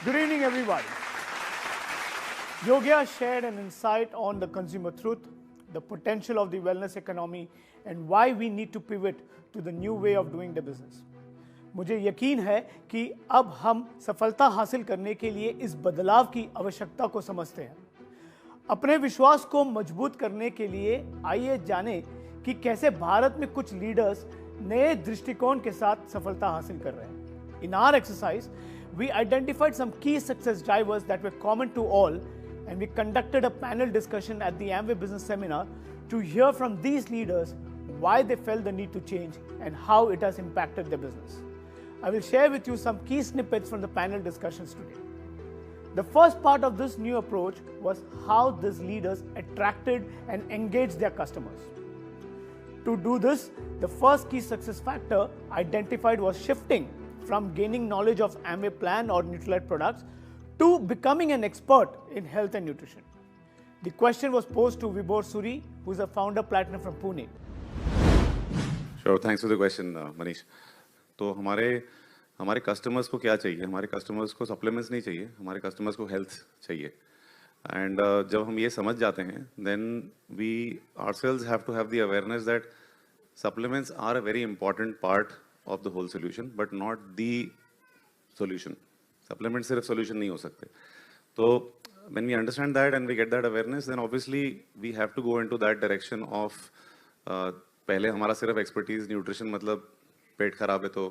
Good evening, everybody. Yogya shared an insight on the consumer truth, the potential of the wellness economy, and why we need to pivot to the new way of doing the business. मुझे यकीन है कि अब हम सफलता हासिल करने के लिए इस बदलाव की आवश्यकता को समझते हैं। अपने विश्वास को मजबूत करने के लिए आइए जानें कि कैसे भारत में कुछ लीडर्स नए दृष्टिकोण के साथ सफलता हासिल कर रहे हैं। In our exercise, we identified some key success drivers that were common to all, and we conducted a panel discussion at the Amway Business Seminar to hear from these leaders why they felt the need to change and how it has impacted their business. I will share with you some key snippets from the panel discussions today. The first part of this new approach was how these leaders attracted and engaged their customers. To do this, the first key success factor identified was shifting from gaining knowledge of Amway plan or Nutrilite products to becoming an expert in health and nutrition. The question was posed to Vibhor Suri, who is a founder platinum from Pune. Sure, thanks for the question, Manish. तो हमारे customers को क्या चाहिए? हमारे customers को supplements नहीं चाहिए, हमारे कस्टमर्स को हेल्थ चाहिए. एंड जब हम ये समझ जाते हैं, then we ourselves have to have the awareness that supplements are a very important part of the whole solution, but not the solution. Supplements सिर्फ solution नहीं हो सकते. तो when we understand that and we get that awareness, then obviously we have to go into that direction of पहले हमारा सिर्फ expertise nutrition मतलब पेट खराब है तो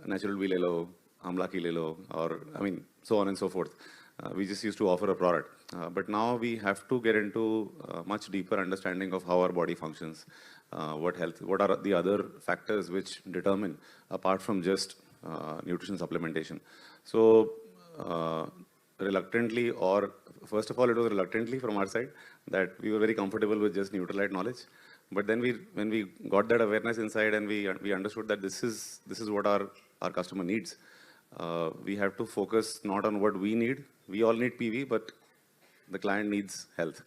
नेचुरल भी ले लो, आंवला की ले लो, और I mean so on and so forth. We just used to offer a product, but now we have to get into much deeper understanding of how our body functions, what are the other factors which determine apart from just nutrition supplementation. So reluctantly, or first of all, it was reluctantly from our side that we were very comfortable with just Nutrilite knowledge. But then when we got that awareness inside and we understood that this is what our customer needs, we have to focus not on what we need. We all need PV, but the client needs health.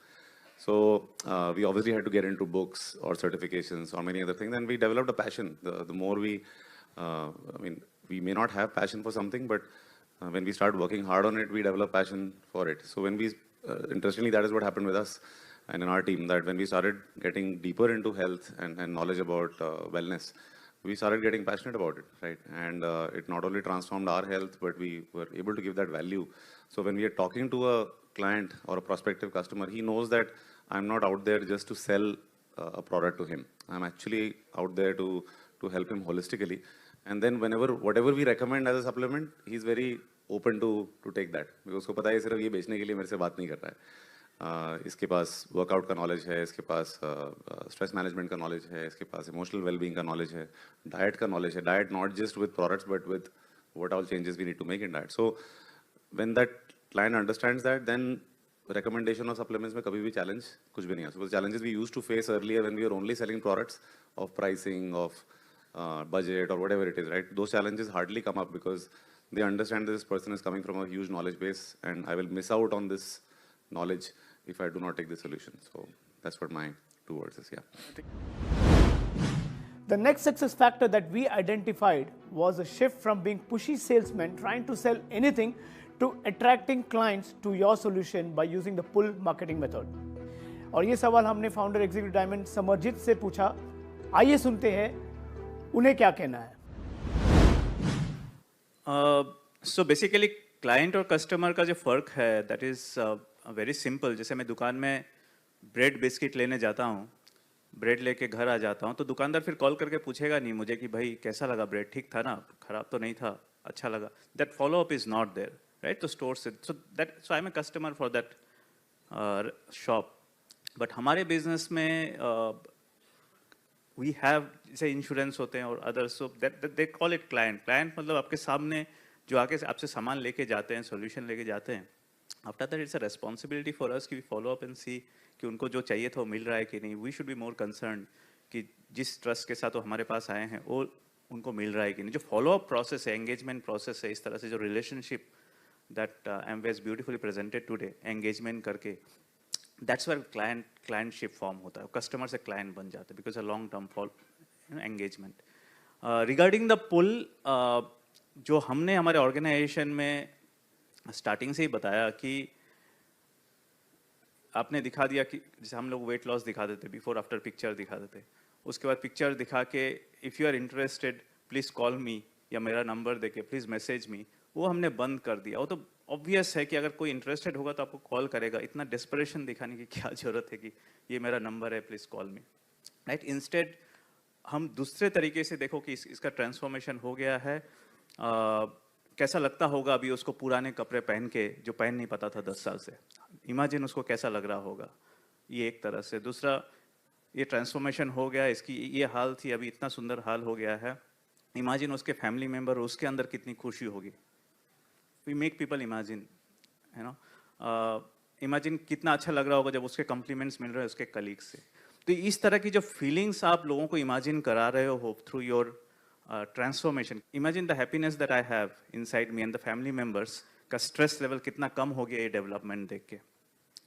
So we obviously had to get into books or certifications or many other things, and we developed a passion. The more we may not have passion for something, but when we start working hard on it, we develop passion for it. So when interestingly, that is what happened with us and in our team, that when we started getting deeper into health and knowledge about wellness, we started getting passionate about it, right? And it not only transformed our health, but we were able to give that value. So when we are talking to a client or a prospective customer, he knows that I'm not out there just to sell a product to him. I'm actually out there to help him holistically. And then whatever we recommend as a supplement, he's very open to take that. Because उसको पता है सिर्फ ये बेचने के लिए मेरे से बात नहीं कर रहा है. इसके पास वर्कआउट का नॉलेज है, इसके पास स्ट्रेस मैनेजमेंट का नॉलेज है, इसके पास इमोशनल वेलबींग का नॉलेज है, डाइट का नॉलेज है. Diet not just with products but with what all changes we need to make in diet. So when that client understands that, then recommendation of supplements में कभी भी challenge कुछ भी नहीं है. So the challenges we used to face earlier when we were only selling products of pricing, of budget or whatever it is, right? Those challenges hardly come up because they understand that this person is coming from a huge knowledge base and I will miss out on this knowledge if I do not take the solution. So that's what my 2 words is, yeah. The next success factor that we identified was a shift from being pushy salesmen trying to sell anything to attracting clients to your solution by using the pull marketing method. और ये सवाल हमने founder executive diamond Samarjeet से पूछा. आइए सुनते हैं उन्हें क्या कहना है. So basically क्लाइंट और कस्टमर का जो फ़र्क है दैट इज़ वेरी सिंपल. जैसे मैं दुकान में ब्रेड बिस्किट लेने जाता हूँ, ब्रेड लेके घर आ जाता हूँ, तो दुकानदार फिर कॉल करके पूछेगा नहीं मुझे कि भाई कैसा लगा ब्रेड, ठीक था ना, ख़राब तो नहीं था, अच्छा लगा. That follow up is not there, right? तो स्टोर से so I am a customer for that shop. But हमारे बिजनेस में वी हैव जैसे इंश्योरेंस होते हैं और others, so that they call it client. Client मतलब आपके सामने जो आके आपसे सामान लेके जाते हैं, सॉल्यूशन लेके जाते हैं. After that it's a responsibility for us कि वी फॉलो अप एंड सी कि उनको जो चाहिए था वो मिल रहा है कि नहीं. We should be more concern कि जिस ट्रस्ट के साथ वो हमारे पास आए हैं वो उनको मिल रहा है कि नहीं. जो फॉलो अप प्रोसेस है, एंगेजमेंट प्रोसेस है, इस तरह से जो relationship that Amway has beautifully presented today, engagement करके, दैट्स वेयर क्लाइंटशिप फॉर्म होता है. कस्टमर से क्लाइंट बन जाते हैं because a long term engagement. Regarding the pull, जो हमने हमारे ऑर्गेनाइजेशन में स्टार्टिंग से ही बताया कि आपने दिखा दिया कि जैसे हम लोग वेट लॉस दिखा देते, बिफोर आफ्टर पिक्चर दिखा देते, उसके बाद पिक्चर दिखा के if you are interested please call me, या मेरा नंबर दे के प्लीज़ मैसेज मी, वो हमने बंद कर दिया। वो तो ऑब्वियस है कि अगर कोई इंटरेस्टेड होगा तो आपको कॉल करेगा, इतना डेस्परेशन दिखाने की क्या जरूरत है कि ये मेरा नंबर है please call me, right. Instead हम दूसरे तरीके से देखो कि इसका ट्रांसफॉर्मेशन हो गया है। कैसा लगता होगा अभी उसको पुराने कपड़े पहन के, जो पहन नहीं पाता था 10 साल से, इमेजिन उसको कैसा लग रहा होगा। ये एक तरह से। दूसरा, ये ट्रांसफॉर्मेशन हो गया, इसकी ये हाल थी, अभी इतना सुंदर हाल हो गया है। इमेजिन उसके फैमिली मेम्बर, उसके अंदर कितनी खुशी होगी। वी मेक पीपल इमेजिन, है ना। इमेजिन कितना अच्छा लग रहा होगा जब उसके कॉम्प्लीमेंट्स मिल रहे हैं उसके कलीग से। तो इस तरह की जो फीलिंग्स आप लोगों को इमेजिन करा रहे हो through your transformation, imagine the happiness that I have inside me and the family members का स्ट्रेस लेवल कितना कम हो गया ये डेवलपमेंट देख के,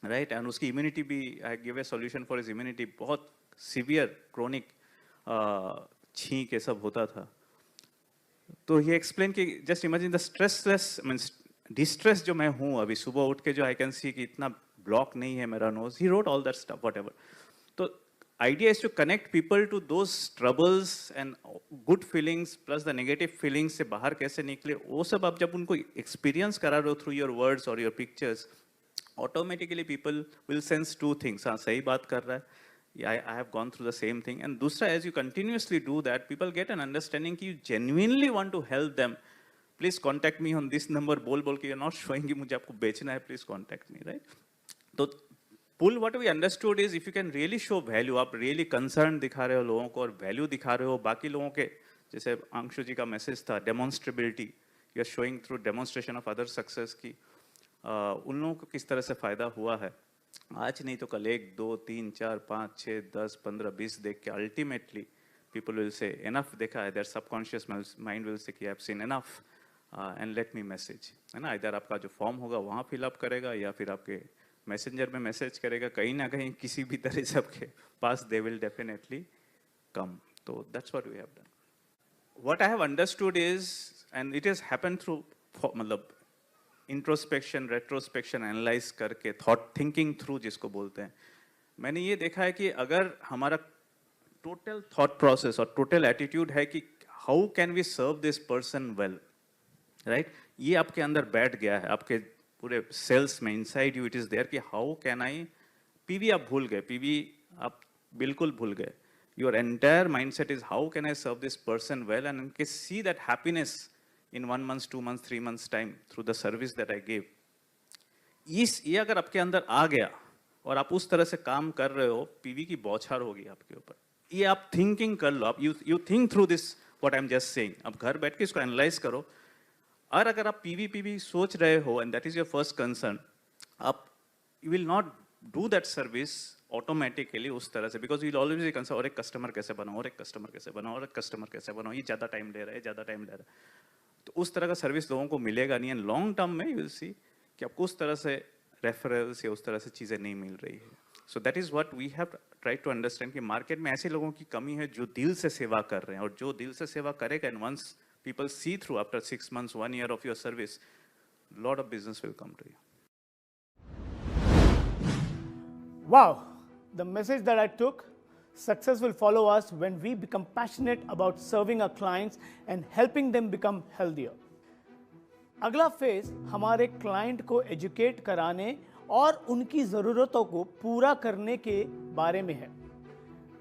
राइट। एंड उसकी इम्यूनिटी भी, I give a solution for his immunity. बहुत सीवियर क्रोनिक छींक ये सब होता था। तो ये एक्सप्लेन कि just imagine the stressless means distress जो मैं हूँ अभी, सुबह उठ के जो आई कैन सी कि इतना ब्लॉक नहीं है मेरा nose. He wrote all that stuff whatever. तो idea is to connect people to those troubles and good feelings plus the negative feelings से बाहर कैसे निकले, वो सब आप जब उनको experience करा रहे हो through your words or your pictures, automatically people will sense two things. हाँ, सही बात कर रहा है, I have gone through the same thing. And दूसरा, as you continuously do that, people get an understanding कि you genuinely want to help them. Please contact me on this number, बोल के you're not showing कि मुझे आपको बेचना है, please contact me, right? तो pull what we understood is if you can really show value, आप रियली कंसर्न दिखा रहे हो लोगों को और वैल्यू दिखा रहे हो बाकी लोगों के, जैसे अंशु जी का मैसेज था demonstrability, you are showing through demonstration of other success की उन लोगों को किस तरह से फायदा हुआ है। आज नहीं तो कल 1 2 3 4 5 6 10 15 20 देख के ultimately people will say enough देखा है, their subconscious mind will say कि I have seen enough and let me message, है ना। इधर आपका जो फॉर्म होगा वहाँ फिलअप करेगा या फिर आपके मैसेंजर में मैसेज करेगा, कहीं ना कहीं किसी भी तरह से आपके पास दे विल डेफिनेटली कम। तो that's what we have done. What I have understood is, and it has happened through मतलब इंट्रोस्पेक्शन, रेट्रोस्पेक्शन, एनालाइज करके, थॉट थिंकिंग थ्रू जिसको बोलते हैं, मैंने ये देखा है कि अगर हमारा टोटल थॉट प्रोसेस और टोटल एटीट्यूड है कि how can we serve this person well, right, ये आपके अंदर बैठ गया है, आपके पूरे सेल्स में inside you it is there कि हाउ कैन आई, पीवी आप भूल गए, पीवी आप बिल्कुल भूल गए, your entire mindset is how can I serve this person well and can see that happiness in 1 month 2 months 3 months time through the service that I give. ये अगर आपके अंदर आ गया और आप उस तरह से काम कर रहे हो, पीवी की बौछार होगी आपके ऊपर। ये आप थिंकिंग कर लो, आप you think through this what I am just saying. अब घर बैठ के इसको एनालाइज करो, और अगर आप पीवी सोच रहे हो and that is your first concern, आप you will not do that service automatically उस तरह से, because you will always be concern, और एक कस्टमर कैसे बनाओ, और एक कस्टमर कैसे बनाओ, और एक कस्टमर कैसे बनाओ, ये ज़्यादा टाइम ले रहा है, ज़्यादा टाइम ले रहा है। तो उस तरह का सर्विस लोगों को मिलेगा नहीं, एंड लॉन्ग टर्म में यू विल सी कि आपको उस तरह से रेफरल्स या उस तरह से चीज़ें नहीं मिल रही है। So that is what we have try to understand कि मार्केट में ऐसे लोगों की कमी है जो दिल से सेवा कर रहे हैं, और जो दिल से सेवा करेगा, and once people see through after 6 months 1 year of your service, lot of business will come to you. Wow, the message that I took, success will follow us when we become passionate about serving our clients and helping them become healthier. अगला phase हमारे client को educate कराने और उनकी ज़रूरतों को पूरा करने के बारे में है.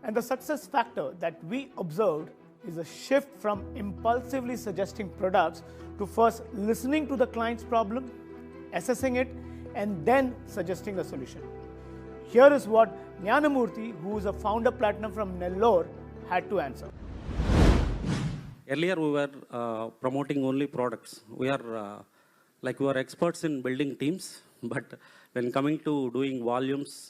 And the success factor that we observed is a shift from impulsively suggesting products to first listening to the client's problem, assessing it, and then suggesting a solution. Here is what Jnanamurthy, who is a founder platinum from Nellore, had to answer. Earlier we were promoting only products. We are we are experts in building teams, but when coming to doing volumes,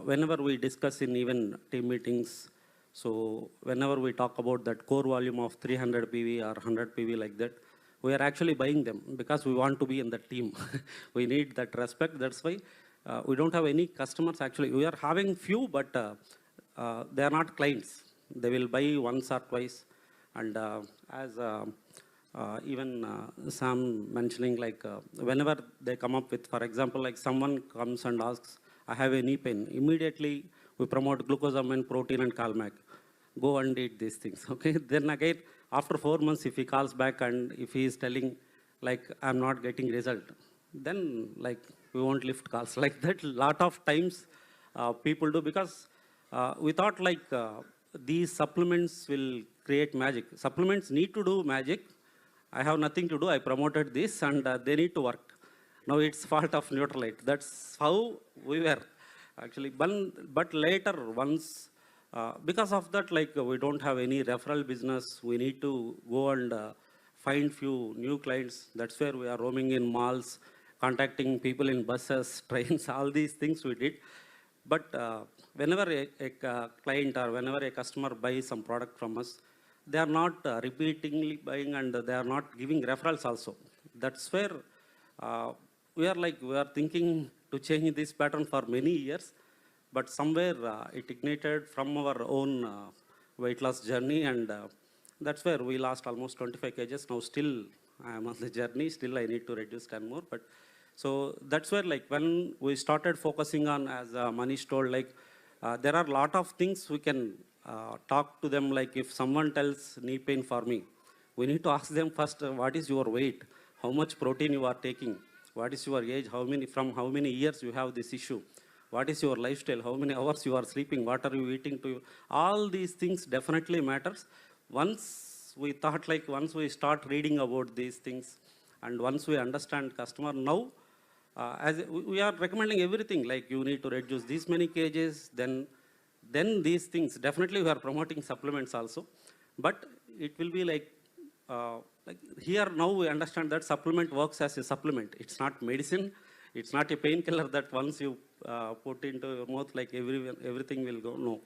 whenever we discuss in even team meetings, so whenever we talk about that core volume of 300 PV or 100 PV like that, we are actually buying them because we want to be in the team. We need that respect. That's why we don't have any customers actually. We are having few, but they are not clients. They will buy once or twice. And as Even Sam mentioning like whenever they come up with, for example, like someone comes and asks, I have a knee pain, immediately we promote glucosamine, protein and Calmac. Go and eat these things, okay? Then again, after 4 months, if he calls back and if he is telling like, I'm not getting result, then like we won't lift calls like that. Lot of times people do, because we thought like these supplements will create magic. Supplements need to do magic. I have nothing to do. I promoted this and they need to work. Now it's fault of Neutralite. That's how we were actually. But later, once, because of that, like we don't have any referral business, we need to go and find few new clients. That's where we are roaming in malls, contacting people in buses, trains, all these things we did. But whenever a client or whenever a customer buys some product from us, they are not repeatedly buying and they are not giving referrals also. That's where we are thinking to change this pattern for many years, but somewhere it ignited from our own weight loss journey, and that's where we lost almost 25 kgs. Now still I am on the journey, still I need to reduce 10 more. But so that's where like when we started focusing on, as Manish told, like there are a lot of things we can talk to them. Like if someone tells knee pain for me, we need to ask them first, what is your weight? How much protein you are taking? What is your age? From how many years you have this issue? What is your lifestyle? How many hours you are sleeping? What are you eating? All these things definitely matters. Once we thought like, once we start reading about these things and once we understand customer, now as we are recommending everything, like you need to reduce these many kgs, then these things, definitely we are promoting supplements also. But it will be like here now we understand that supplement works as a supplement. It's not medicine. It's not a painkiller that once you put into your mouth, like everything will go. No.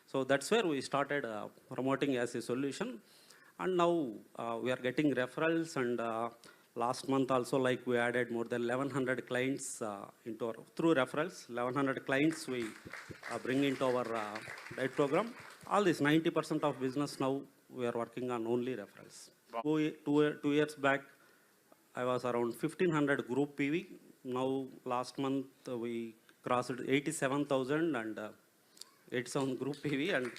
So that's where we started promoting as a solution. And now we are getting referrals, and last month also, like we added more than 1100 clients into our, through referrals. 1100 clients we bring into our diet program. All this 90% of business now we are working on only referrals. Wow. 2 years back, I was around 1500 group PV. Now last month we crossed 87,000 and 87 group PV, and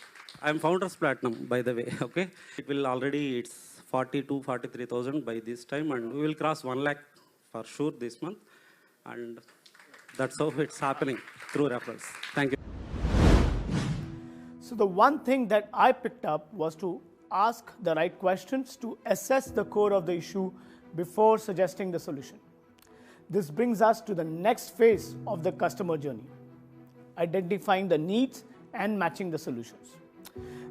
I'm Founders Platinum, by the way. Okay, it will already, it's 43,000 by this time, and we will cross 1 lakh for sure this month, and that's how it's happening through referrals. Thank you. So the one thing that I picked up was to ask the right questions to assess the core of the issue before suggesting the solution. This brings us to the next phase of the customer journey, identifying the needs and matching the solutions.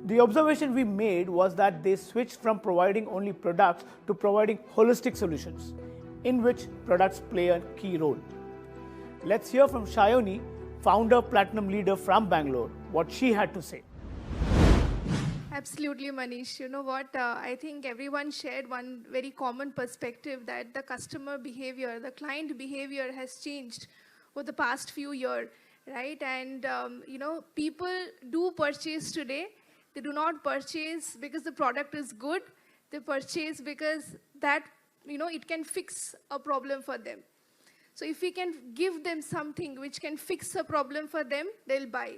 The observation we made was that they switched from providing only products to providing holistic solutions, in which products play a key role. Let's hear from Shayoni, founder Platinum leader from Bangalore, what she had to say. Absolutely, Manish. You know what? I think everyone shared one very common perspective, that the customer behavior, the client behavior has changed over the past few years, right? And, you know, people do purchase today. They do not purchase because the product is good. They purchase because that, you know, it can fix a problem for them. So if we can give them something which can fix a problem for them, they'll buy.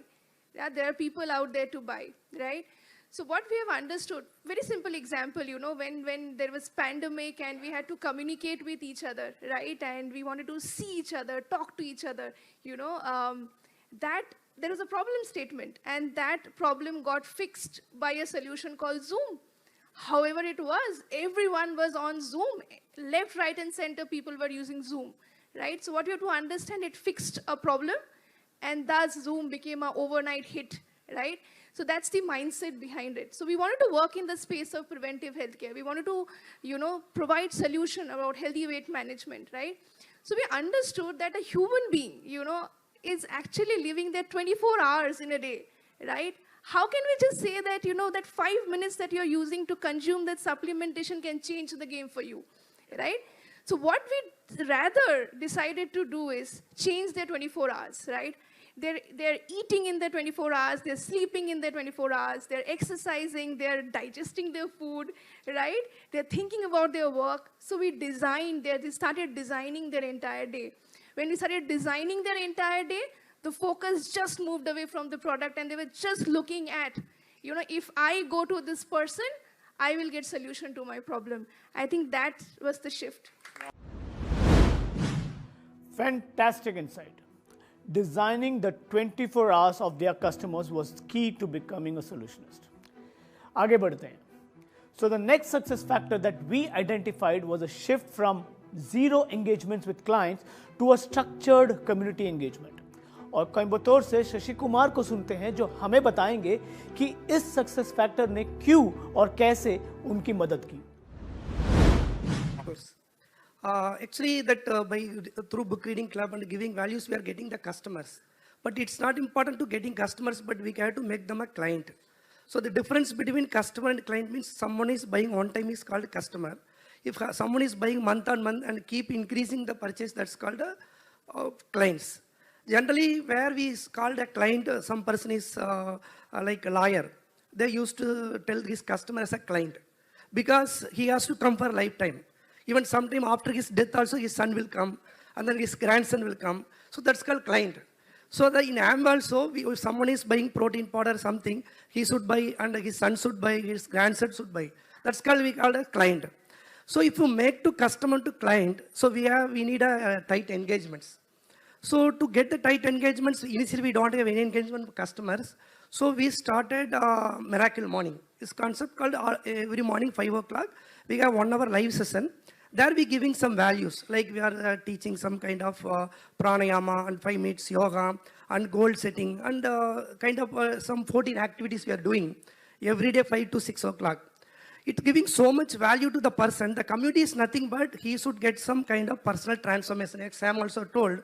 Yeah, there are people out there to buy, right? So what we have understood, very simple example, you know, when there was pandemic and we had to communicate with each other, right? And we wanted to see each other, talk to each other, you know, that there was a problem statement, and that problem got fixed by a solution called Zoom. However it was, everyone was on Zoom. Left, right, and center, people were using Zoom, right? So what you have to understand, it fixed a problem, and thus Zoom became an overnight hit, right? So that's the mindset behind it. So we wanted to work in the space of preventive healthcare. We wanted to, you know, provide solution about healthy weight management, right? So we understood that a human being, you know, is actually living there 24 hours in a day, right? How can we just say that, you know, that 5 minutes that you're using to consume that supplementation can change the game for you, right? So what we rather decided to do is change their 24 hours, right? they're eating in their 24 hours, they're sleeping in their 24 hours, they're exercising, they're digesting their food, right? They're thinking about their work. So we started designing their entire day. When we started designing their entire day, the focus just moved away from the product, and they were just looking at, if I go to this person, I will get solution to my problem. I think that was the shift. Fantastic insight. Designing the 24 hours of their customers was key to becoming a solutionist. आगे बढ़ते हैं. So the next success factor that we identified was a shift from zero engagements with clients to a structured community engagement. और कोयम्बतूर से शशि कुमार को सुनते हैं, जो हमें बताएंगे कि इस सक्सेस फैक्टर ने क्यों और कैसे उनकी मदद की. Actually, through book reading club and giving values, we are getting the customers. But it's not important to getting customers, but we have to make them a client. So the difference between customer and client means someone is buying one time is called customer. If someone is buying month on month and keep increasing the purchase, that's called clients. Generally, where we called a client, some person is like a lawyer. They used to tell his customer as a client because he has to come for a lifetime. Even sometime after his death also, his son will come, and then his grandson will come. So that's called client. So in Amway also, if someone is buying protein powder or something, he should buy, and his son should buy, his grandson should buy. That's called, we call a client. So if you make to customer to client, so we need a tight engagements. So to get the tight engagements, initially we don't have any engagement with customers. So we started Miracle Morning. This concept called every morning 5 o'clock, we have 1 hour live session. There we giving some values, like we are teaching some kind of pranayama and 5 minutes yoga and goal setting and kind of some 14 activities we are doing every day 5 to 6 o'clock. It's giving so much value to the person. The community is nothing but he should get some kind of personal transformation. Like Sam also told,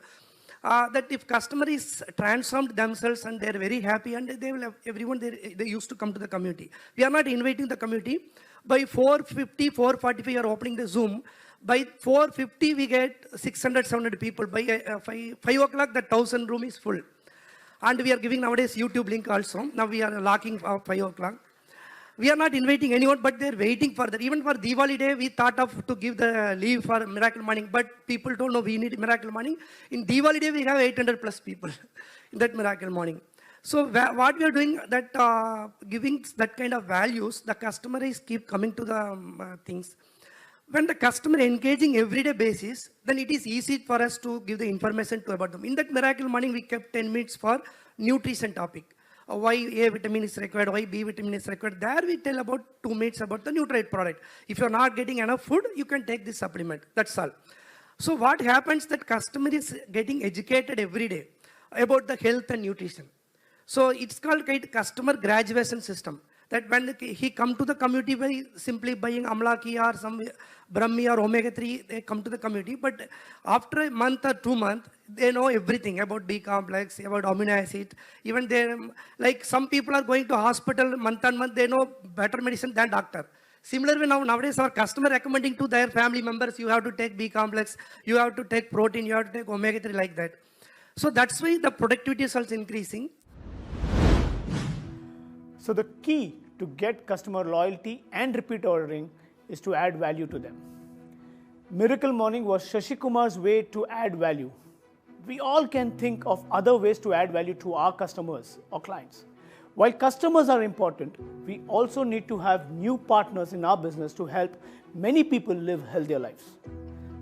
that if customer is transformed themselves and they're very happy and they will have everyone, they used to come to the community. We are not inviting the community. By 4:50, 4:45 we are opening the Zoom. By 4:50 we get 600, 700 people. By 5 o'clock the 1,000 room is full. And we are giving nowadays YouTube link also. Now we are locking 5 o'clock. We are not inviting anyone, but they're waiting for that. Even for Diwali day, we thought of to give the leave for Miracle Morning, but people don't know we need Miracle Morning. In Diwali day, we have 800 plus people in that Miracle Morning. So what we are doing, that giving that kind of values, the customer is keep coming to the things. When the customer engaging everyday basis, then it is easy for us to give the information to about them. In that Miracle Morning, we kept 10 minutes for nutrition topic. Why A vitamin is required, why B vitamin is required. There we tell about 2 minutes about the Nutrite product. If you're not getting enough food, you can take this supplement. That's all. So what happens, that customer is getting educated every day about the health and nutrition. So it's called customer graduation system. That when he come to the community by simply buying Amlaki or some Brahmi or Omega-3, they come to the community. But after a month or 2 months, they know everything about B complex, about amino acid. Even they, like some people are going to hospital month on month, they know better medicine than doctor. Similarly, nowadays our customer recommending to their family members, you have to take B complex, you have to take protein, you have to take Omega-3 like that. So that's why the productivity is also increasing. So the key to get customer loyalty and repeat ordering is to add value to them. Miracle Morning was Shashi Kumar's way to add value. We all can think of other ways to add value to our customers or clients. While customers are important, we also need to have new partners in our business to help many people live healthier lives.